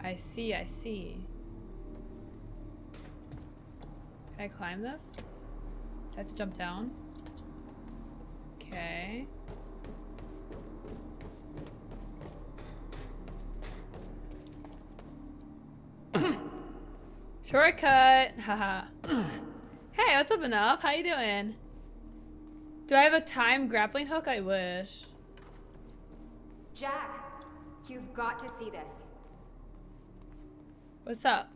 I see, I see. Can I climb this? I have to jump down? Okay. Shortcut! Haha. Hey, what's up, Enough? How you doing? Do I have a time grappling hook? I wish. Jack, you've got to see this. What's up?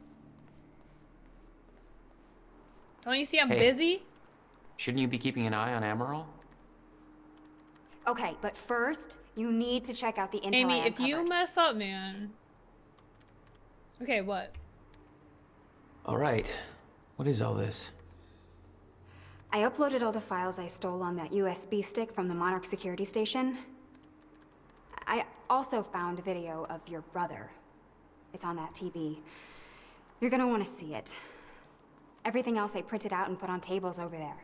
Don't you see I'm Hey. busy? Shouldn't you be keeping an eye on Amaral? Okay, but first, you need to check out the intel Amy, I if you uncovered. mess up, man. Okay, what? All right. What is all this? I uploaded all the files I stole on that USB stick from the Monarch security station. I also found a video of your brother. It's on that TV. You're gonna want to see it. Everything else I printed out and put on tables over there.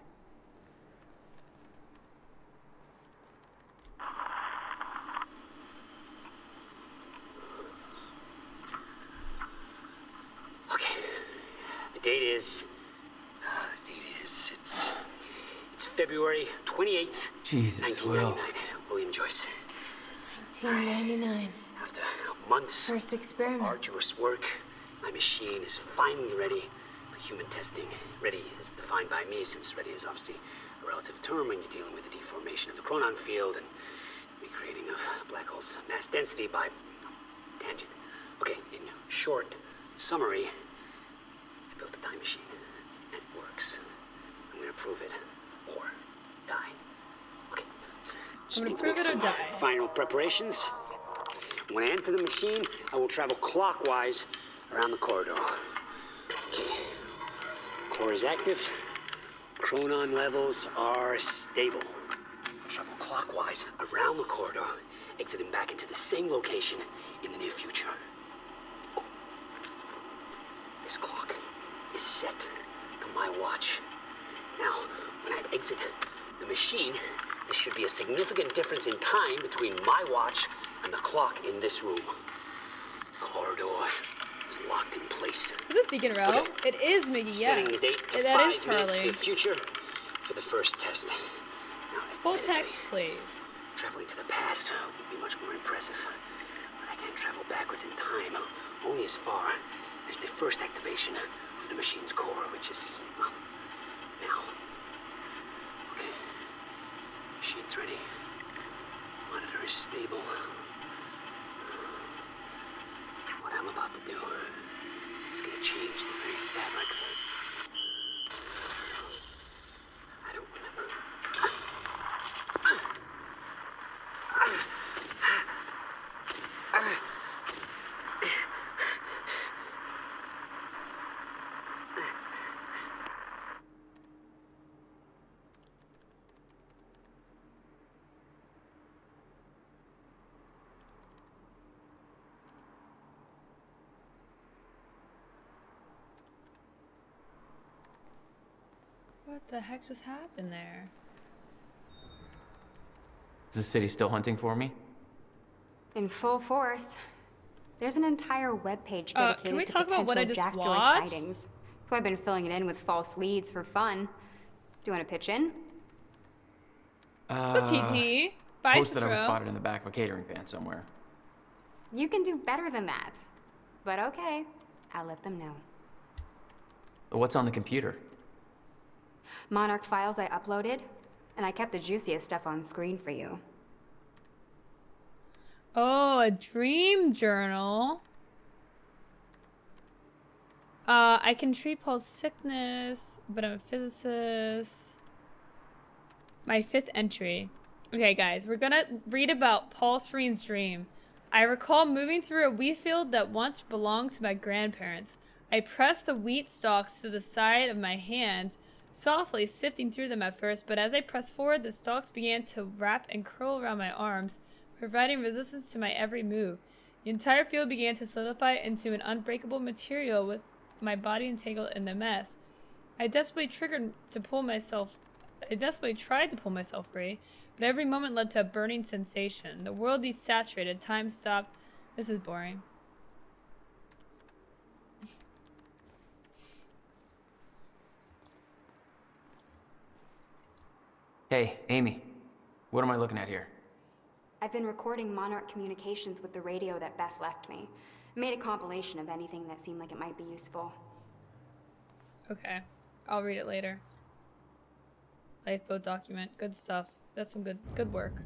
Okay. The date is... It's February 28th, Jesus, 1999. Will. William Joyce. 1999. After months First of experiment. arduous work, my machine is finally ready for human testing. Ready is defined by me, since ready is obviously a relative term when you're dealing with the deformation of the chronon field and recreating of black holes' mass density by tangent. Okay, in short summary, I built a time machine, and it works. I'm gonna prove it, or die. Okay. I'm gonna prove it or die. Final preparations. When I enter the machine, I will travel clockwise around the corridor. Okay. Core is active. Chronon levels are stable. I'll travel clockwise around the corridor, exiting back into the same location in the near future. Oh. This clock is set to my watch. Now, when I exit the machine, there should be a significant difference in time between my watch and the clock in this room. Corridor is locked in place. Is it Deacon Rowe? Okay. It is Miggy, Setting the yes. date to That is 5 minutes to Charlie. the future for the first test. Now, Full admittedly, text, please. traveling to the past would be much more impressive. But I can't travel backwards in time, only as far as the first activation of the machine's core, which is, well, now. Okay. Machine's ready. Monitor is stable. What I'm about to do is gonna change the very fabric of... I don't remember. What the heck just happened there? Is the city still hunting for me? In full force. There's an entire webpage dedicated can we to talk about what I potential just Jack Joyce watched? sightings. So I've been filling it in with false leads for fun. Do you want to pitch in? So TT. Bye, Post that I was Cicero. spotted in the back of a catering van somewhere. You can do better than that. But okay, I'll let them know. What's on the computer? Monarch files I uploaded, and I kept the juiciest stuff on screen for you. Oh, a dream journal. I can treat Paul's sickness, but I'm a physicist. My 5th entry. Okay, guys, we're gonna read about Paul Serene's dream. I recall moving through a wheat field that once belonged to my grandparents. I pressed the wheat stalks to the side of my hands, softly sifting through them at first, but as I pressed forward, the stalks began to wrap and curl around my arms. providing resistance to my every move. The entire field began to solidify into an unbreakable material with my body entangled in the mess. I desperately tried to pull myself free, but every moment led to a burning sensation. The world desaturated, time stopped. This is boring. Hey, Amy. What am I looking at here? I've been recording Monarch communications with the radio that Beth left me. I made a compilation of anything that seemed like it might be useful. Okay. I'll read it later. Lifeboat document. Good stuff. That's some good work.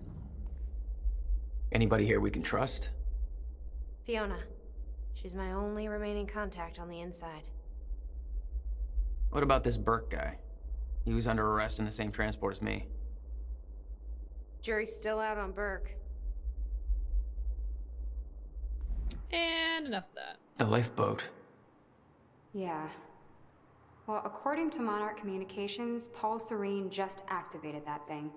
Anybody here we can trust? Fiona. She's my only remaining contact on the inside. What about this Burke guy? He was under arrest in the same transport as me. Jury's still out on Burke. And enough of that. The lifeboat. Yeah. Well, according to Monarch Communications, Paul Serene just activated that thing.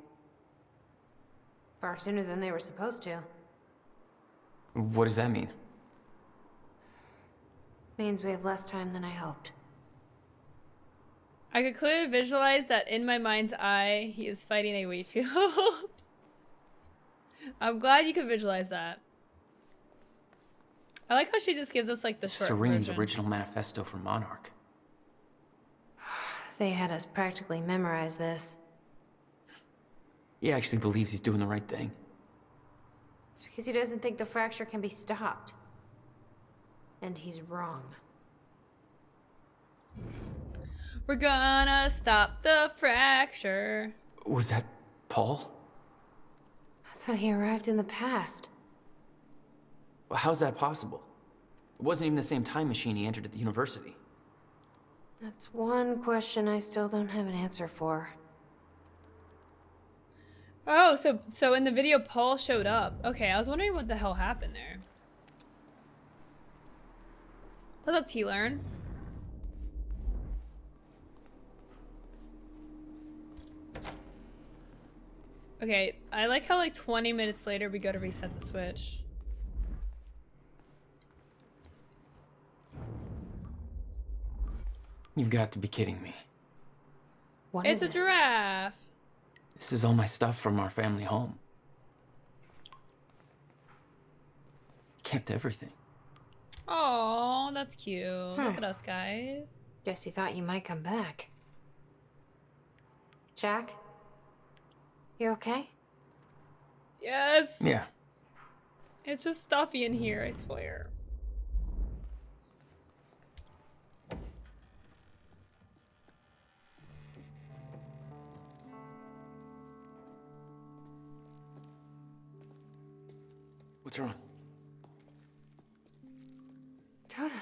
Far sooner than they were supposed to. What does that mean? Means we have less time than I hoped. I could clearly visualize that in my mind's eye, he is fighting a wheat field. I'm glad you could visualize that. I like how she just gives us like the short Serene's version. original manifesto for Monarch. They had us practically memorize this. He actually believes he's doing the right thing. It's because he doesn't think the fracture can be stopped. And he's wrong. We're gonna stop the fracture. Was that Paul? That's how he arrived in the past. How's that possible? It wasn't even the same time machine he entered at the university. That's one question I still don't have an answer for. Oh, so in the video, Paul showed up. Okay, I was wondering what the hell happened there. What's up, T-Learn? Okay, I like how like 20 minutes later we go to reset the switch. You've got to be kidding me. What It's is a it? giraffe. This is all my stuff from our family home. Kept everything. Oh, that's cute. Look at us, guys. Guess you thought you might come back. Jack? You okay? Yes. Yeah. It's just stuffy in here, I swear. What's wrong? Toto.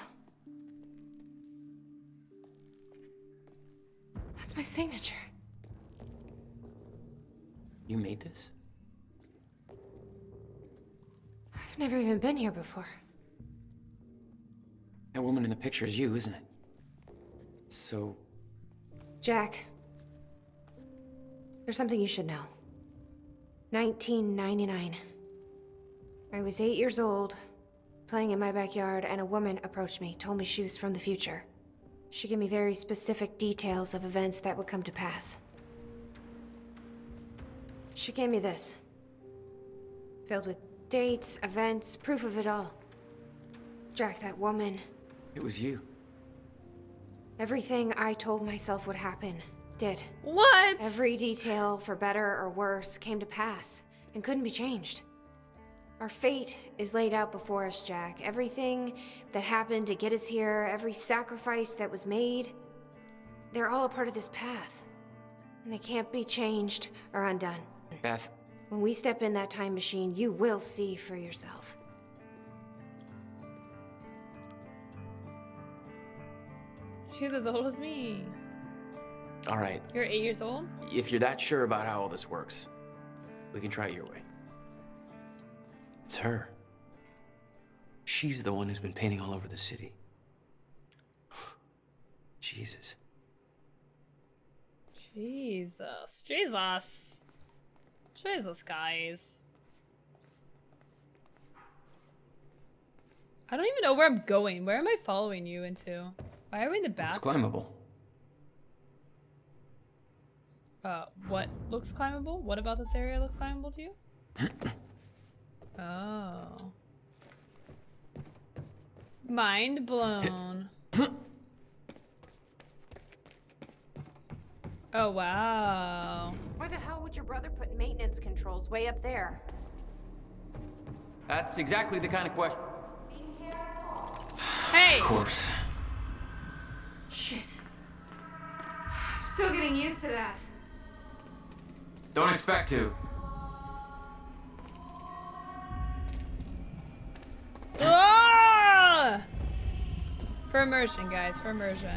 That's my signature. You made this? I've never even been here before. That woman in the picture is you, isn't it? So, Jack. There's something you should know. 1999. I was 8 years old, playing in my backyard, and a woman approached me, told me she was from the future. She gave me very specific details of events that would come to pass. She gave me this. Filled with dates, events, proof of it all. Jack, that woman. it was you. Everything I told myself would happen, did. What? Every detail, for better or worse, came to pass and couldn't be changed. Our fate is laid out before us, Jack. Everything that happened to get us here, every sacrifice that was made, they're all a part of this path. And they can't be changed or undone. Beth, When we step in that time machine, you will see for yourself. She's as old as me. all right. You're 8 years old? If you're that sure about how all this works, we can try it your way. It's her. She's the one who's been painting all over the city. Jesus. Jesus. Jesus. Jesus, guys. I don't even know where I'm going. Where am I following you into? Why are we in the It's bathroom? climbable. What looks climbable? What about this area looks climbable to you? Oh. Mind blown. Oh, wow. Why the hell would your brother put maintenance controls way up there? That's exactly the kind of question. Hey! Of course. Shit. Still getting used to that. Don't expect to. Ah! For immersion, guys, for immersion.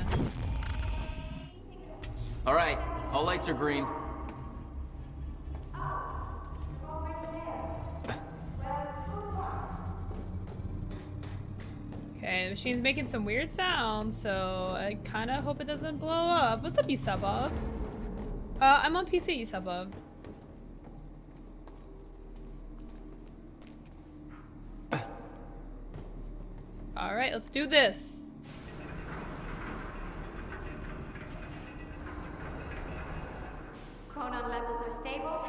All right, all lights are green. Okay, the machine's making some weird sounds, so I kind of hope it doesn't blow up. What's up, you subbub? I'm on PC, you subbub. All right, let's do this. Chronon levels are stable.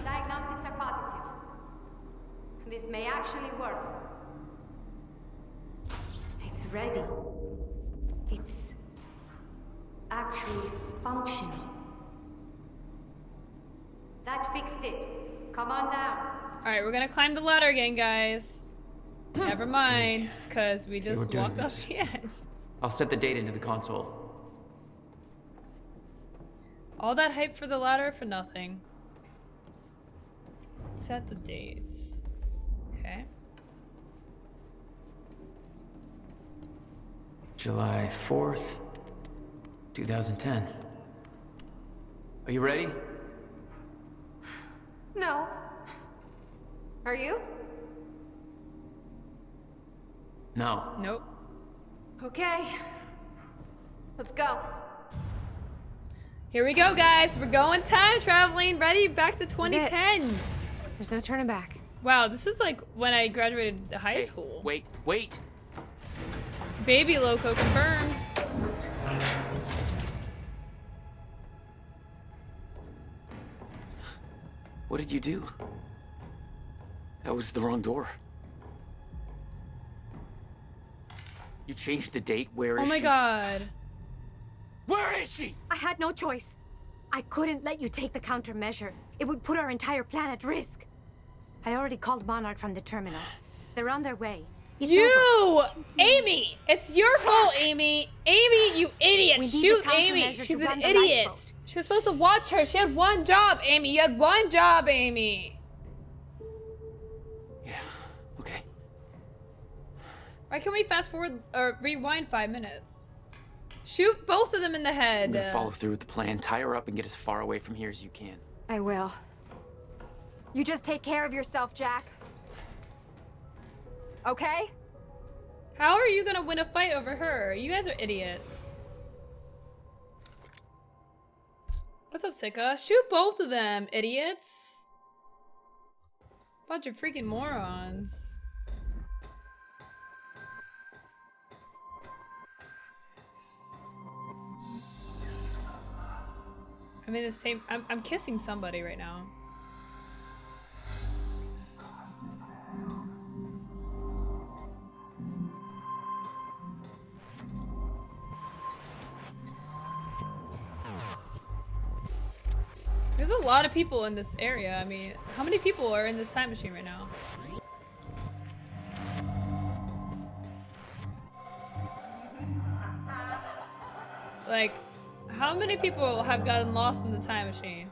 Diagnostics are positive. This may actually work. It's ready. It's actually functional. That fixed it. Come on down. All right, we're gonna climb the ladder again, guys. Never mind, because we just we're doing walked off this. the edge. I'll set the date into the console. All that hype for the ladder for nothing. Set the dates. Okay. July 4th, 2010. Are you ready? No. Are you? No. Nope. Okay. Let's go. Here we go, guys. We're going time traveling. Ready? Back to is it. 2010. There's no turning back. Wow, this is like when I graduated high Hey, school. wait. Baby Lowco confirmed. What did you do? That was the wrong door. You changed the date? Where is Oh she? my god. Where is she? I had no choice. I couldn't let you take the countermeasure. It would put our entire plan at risk. I already called Monarch from the terminal. They're on their way. It's You! over. Amy! It's your fault, Amy! Amy, you idiot! We need the Shoot Amy! countermeasure She's to an run the idiot! lifeboat. She was supposed to watch her. She had one job, Amy! You had one job, Amy! Yeah, okay. Why can't we fast forward or rewind 5 minutes? Shoot both of them in the head. I'm gonna follow through with the plan, tie her up, and get as far away from here as you can. I will. You just take care of yourself, Jack. Okay? How are you gonna win a fight over her? You guys are idiots. What's up, Sika? Shoot both of them, idiots. Bunch of freaking morons. I'm in the same. I'm kissing somebody right now. There's a lot of people in this area. I mean, how many people are in this time machine right now? Like, how many people have gotten lost in the time machine?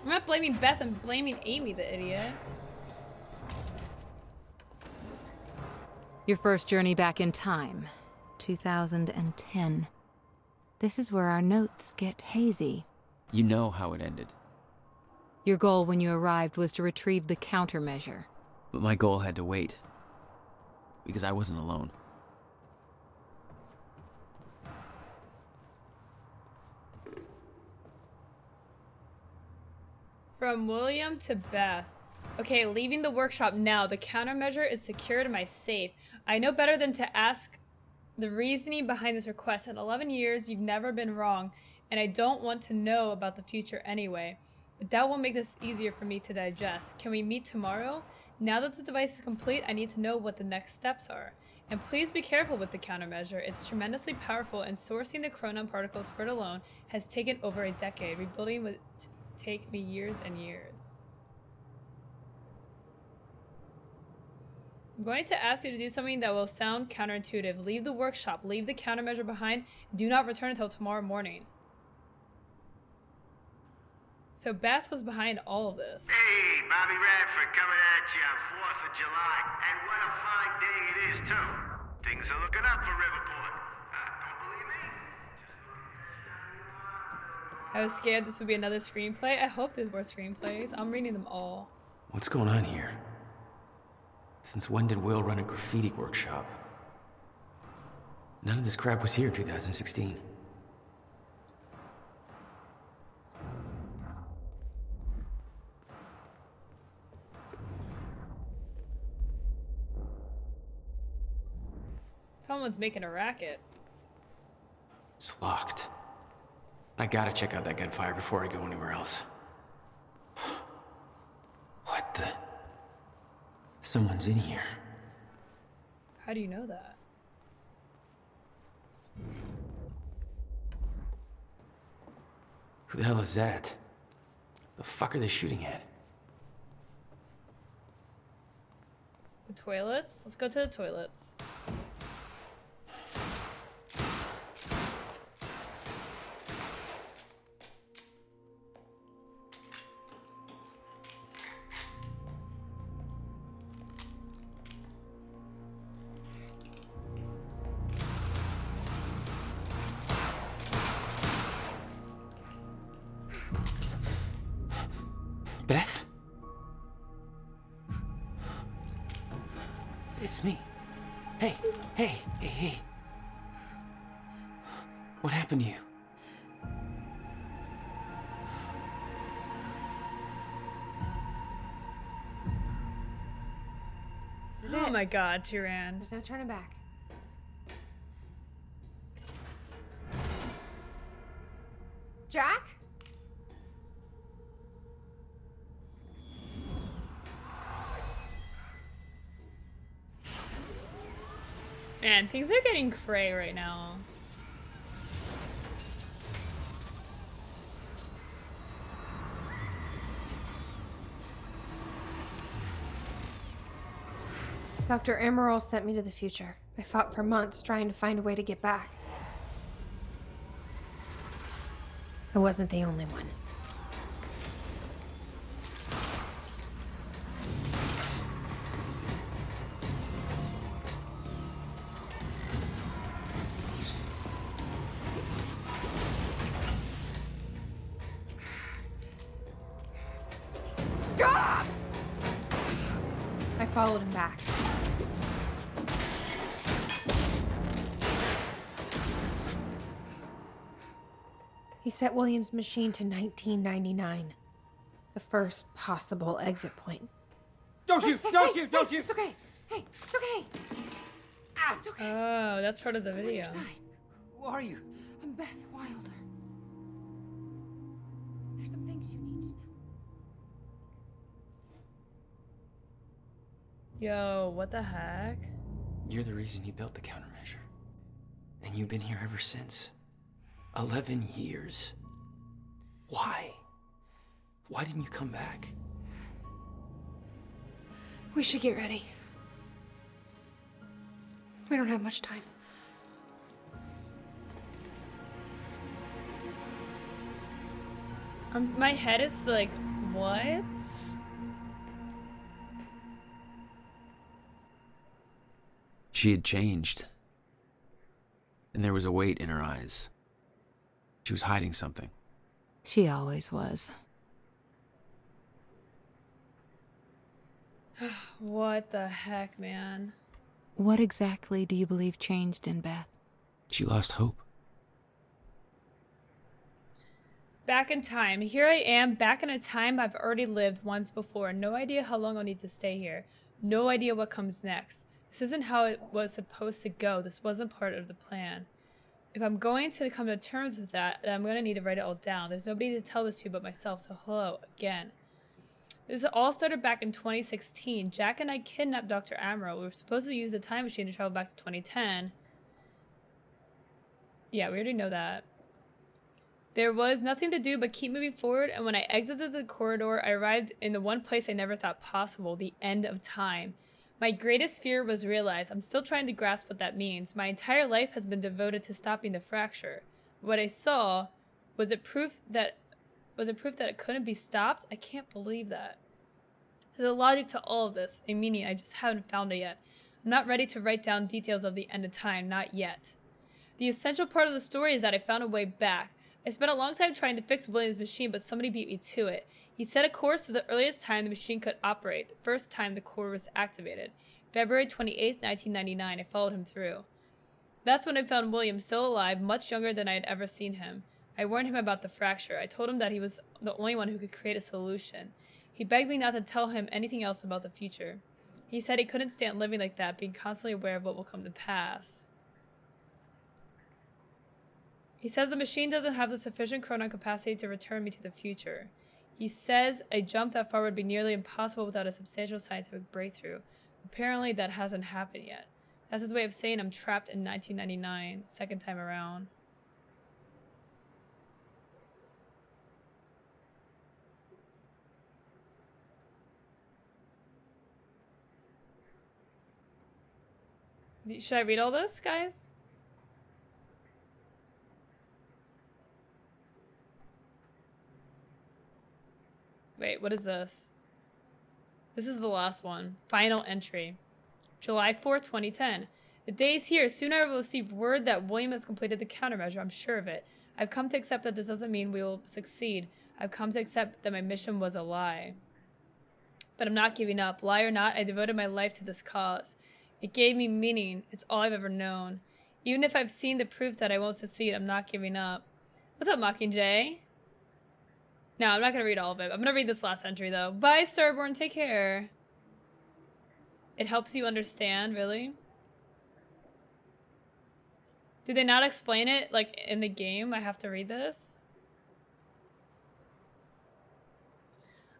I'm not blaming Beth, I'm blaming Amy, the idiot. Your first journey back in time, 2010. This is where our notes get hazy. You know how it ended. Your goal when you arrived was to retrieve the countermeasure. But my goal had to wait. Because I wasn't alone. From William to Beth. Okay, leaving the workshop now. The countermeasure is secured in my safe. I know better than to ask the reasoning behind this request. In 11 years, you've never been wrong, and I don't want to know about the future anyway. But that will make this easier for me to digest. Can we meet tomorrow? Now that the device is complete, I need to know what the next steps are. And please be careful with the countermeasure. It's tremendously powerful, and sourcing the chronon particles for it alone has taken over a decade. Rebuilding would take me years and years. I'm going to ask you to do something that will sound counterintuitive. Leave the workshop, leave the countermeasure behind, do not return until tomorrow morning. So Beth was behind all of this. Hey, Bobby Radford coming at you on 4th of July. And what a fine day it is, too. Things are looking up for Riverport. Don't believe me? I was scared this would be another screenplay. I hope there's more screenplays. I'm reading them all. What's going on here? Since when did Will run a graffiti workshop? None of this crap was here in 2016. Someone's making a racket. It's locked. I gotta check out that gunfire before I go anywhere else. What the? Someone's in here. How do you know that? Who the hell is that? The fuck are they shooting at? The toilets? Let's go to the toilets. Beth? It's me. Hey, hey, hey, hey. What happened to you? This is Oh it. my god, Tyrann. There's no turning back. Jack? Man, things are getting cray right now. Dr. Emerald sent me to the future. I fought for months trying to find a way to get back. I wasn't the only one. Stop! I followed him back. He set William's machine to 1999. The first possible exit point. Don't shoot! Don't shoot! Don't shoot! It's okay. Hey, it's okay. It's okay. Oh, that's part of the I'm on your video. side. Who are you? I'm Beth Wilder. There's some things you need to know. Yo, what the heck? You're the reason he built the countermeasure. And you've been here ever since. 11 years. Why? Why didn't you come back? We should get ready. We don't have much time. My head is like, what? She had changed. And there was a weight in her eyes. She was hiding something. She always was. What the heck, man? What exactly do you believe changed in Beth? She lost hope. Back in time. Here I am, back in a time I've already lived once before. No idea how long I'll need to stay here. No idea what comes next. This isn't how it was supposed to go. This wasn't part of the plan. If I'm going to come to terms with that, then I'm going to need to write it all down. There's nobody to tell this to but myself, so hello again. This all started back in 2016. Jack and I kidnapped Dr. Amaral. We were supposed to use the time machine to travel back to 2010. Yeah, we already know that. There was nothing to do but keep moving forward, and when I exited the corridor, I arrived in the one place I never thought possible, the end of time. My greatest fear was realized. I'm still trying to grasp what that means. My entire life has been devoted to stopping the fracture. What I saw, was it proof that it couldn't be stopped? I can't believe that. There's a logic to all of this, a meaning, I just haven't found it yet. I'm not ready to write down details of the end of time, not yet. The essential part of the story is that I found a way back. I spent a long time trying to fix William's machine, but somebody beat me to it. He set a course to the earliest time the machine could operate, the first time the core was activated. February 28th, 1999, I followed him through. That's when I found William still alive, much younger than I had ever seen him. I warned him about the fracture. I told him that he was the only one who could create a solution. He begged me not to tell him anything else about the future. He said he couldn't stand living like that, being constantly aware of what will come to pass. He says the machine doesn't have the sufficient chronon capacity to return me to the future. He says a jump that far would be nearly impossible without a substantial scientific breakthrough. Apparently that hasn't happened yet. That's his way of saying I'm trapped in 1999, second time around. Should I read all this, guys? Wait, what is this? This is the last one. Final entry. July 4th, 2010. The day is here. Soon I will receive word that William has completed the countermeasure. I'm sure of it. I've come to accept that this doesn't mean we will succeed. I've come to accept that my mission was a lie. But I'm not giving up. Lie or not, I devoted my life to this cause. It gave me meaning. It's all I've ever known. Even if I've seen the proof that I won't succeed, I'm not giving up. What's up, Mockingjay? No, I'm not going to read all of it. I'm going to read this last entry, though. Bye, Starborn. Take care. It helps you understand, really? Do they not explain it, like, in the game? I have to read this?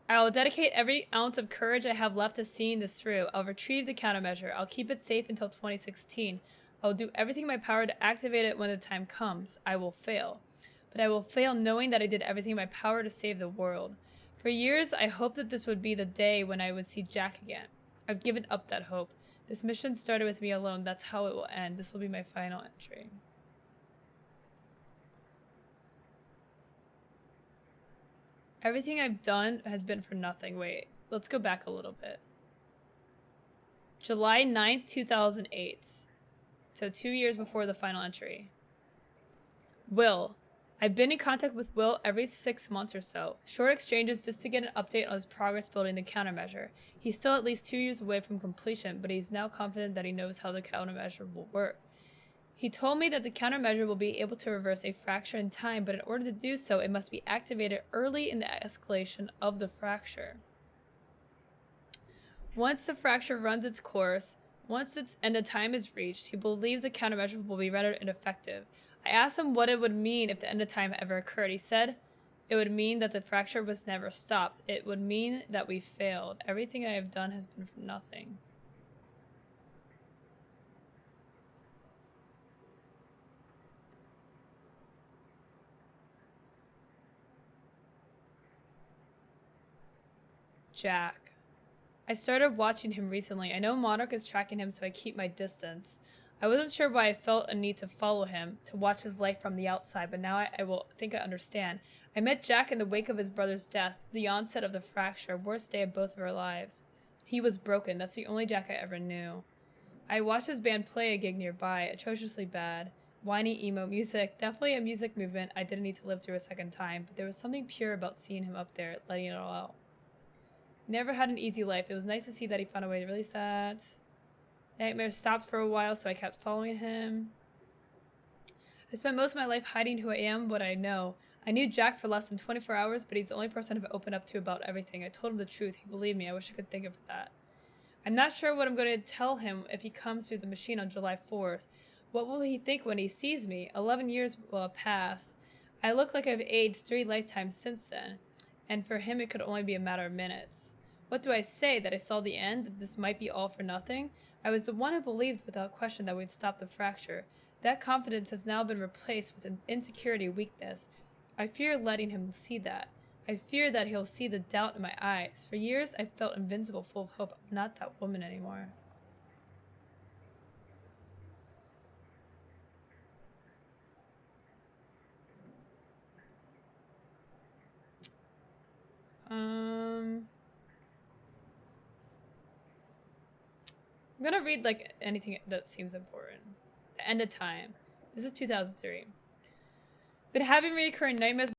I will dedicate every ounce of courage I have left to seeing this through. I'll retrieve the countermeasure. I'll keep it safe until 2016. I'll do everything in my power to activate it when the time comes. I will fail. But I will fail knowing that I did everything in my power to save the world. For years, I hoped that this would be the day when I would see Jack again. I've given up that hope. This mission started with me alone. That's how it will end. This will be my final entry. Everything I've done has been for nothing. Wait, let's go back a little bit. July 9th, 2008. So 2 years before the final entry. Will. I've been in contact with Will every 6 months or so. Short exchanges just to get an update on his progress building the countermeasure. He's still at least 2 years away from completion, but he's now confident that he knows how the countermeasure will work. He told me that the countermeasure will be able to reverse a fracture in time, but in order to do so, it must be activated early in the escalation of the fracture. Once the fracture runs its course, and the time is reached, he believes the countermeasure will be rendered ineffective. I asked him what it would mean if the end of time ever occurred. He said it would mean that the fracture was never stopped. It would mean that we failed. Everything I have done has been for nothing. Jack. I started watching him recently. I know Monarch is tracking him, so I keep my distance. I wasn't sure why I felt a need to follow him, to watch his life from the outside, but now I think I understand. I met Jack in the wake of his brother's death, the onset of the fracture, worst day of both of our lives. He was broken. That's the only Jack I ever knew. I watched his band play a gig nearby, atrociously bad. Whiny emo music, definitely a music movement I didn't need to live through a second time, but there was something pure about seeing him up there, letting it all out. He never had an easy life. It was nice to see that he found a way to release that. Nightmare stopped for a while, so I kept following him. I spent most of my life hiding who I am, what I know. I knew Jack for less than 24 hours, but he's the only person I've opened up to about everything. I told him the truth. He believed me. I wish I could think of that. I'm not sure what I'm going to tell him if he comes through the machine on July 4th. What will he think when he sees me? 11 years will pass. I look like I've aged 3 lifetimes since then, and for him it could only be a matter of minutes. What do I say? That I saw the end? That this might be all for nothing? I was the one who believed without question that we'd stop the fracture. That confidence has now been replaced with an insecurity, weakness. I fear letting him see that. I fear that he'll see the doubt in my eyes. For years, I felt invincible, full of hope. I'm not that woman anymore. I'm gonna read like anything that seems important. The end of time. This is 2003. Been having recurring nightmares